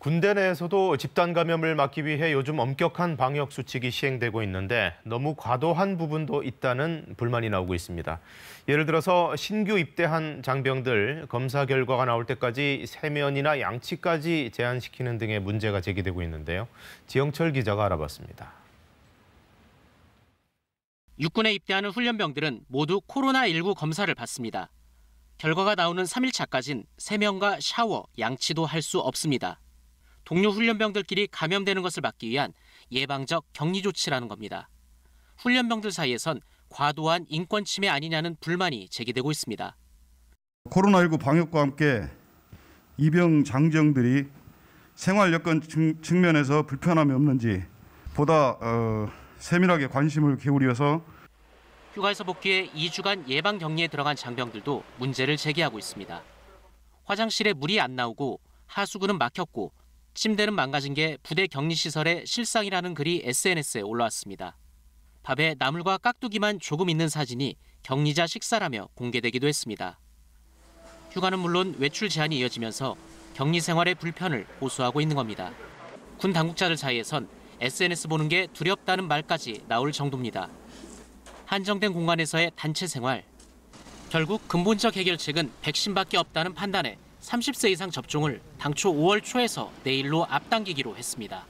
군대 내에서도 집단 감염을 막기 위해 요즘 엄격한 방역 수칙이 시행되고 있는데 너무 과도한 부분도 있다는 불만이 나오고 있습니다. 예를 들어서 신규 입대한 장병들 검사 결과가 나올 때까지 세면이나 양치까지 제한시키는 등의 문제가 제기되고 있는데요. 지영철 기자가 알아봤습니다. 육군에 입대하는 훈련병들은 모두 코로나19 검사를 받습니다. 결과가 나오는 3일차까진 세면과 샤워, 양치도 할 수 없습니다. 동료 훈련병들끼리 감염되는 것을 막기 위한 예방적 격리 조치라는 겁니다. 훈련병들 사이에선 과도한 인권 침해 아니냐는 불만이 제기되고 있습니다. 코로나19 방역과 함께 이병 장병들이 생활 여건 측면에서 불편함이 없는지 보다 세밀하게 관심을 기울여서 휴가에서 복귀해 2주간 예방 격리에 들어간 장병들도 문제를 제기하고 있습니다. 화장실에 물이 안 나오고 하수구는 막혔고 침대는 망가진 게 부대 격리시설의 실상이라는 글이 SNS에 올라왔습니다. 밥에 나물과 깍두기만 조금 있는 사진이 격리자 식사라며 공개되기도 했습니다. 휴가는 물론 외출 제한이 이어지면서 격리 생활의 불편을 호소하고 있는 겁니다. 군 당국자들 사이에선 SNS 보는 게 두렵다는 말까지 나올 정도입니다. 한정된 공간에서의 단체 생활. 결국 근본적 해결책은 백신밖에 없다는 판단에 30세 이상 접종을 당초 5월 초에서 내일로 앞당기기로 했습니다.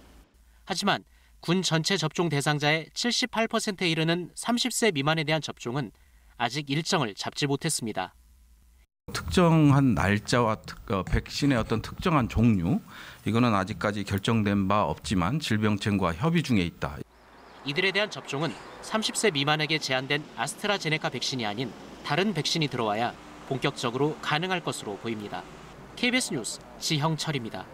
하지만 군 전체 접종 대상자의 78%에 이르는 30세 미만에 대한 접종은 아직 일정을 잡지 못했습니다. 특정한 날짜와 백신의 어떤 특정한 종류, 이거는 아직까지 결정된 바 없지만 질병청과 협의 중에 있다. 이들에 대한 접종은 30세 미만에게 제한된 아스트라제네카 백신이 아닌 다른 백신이 들어와야 본격적으로 가능할 것으로 보입니다. KBS 뉴스 지형철입니다.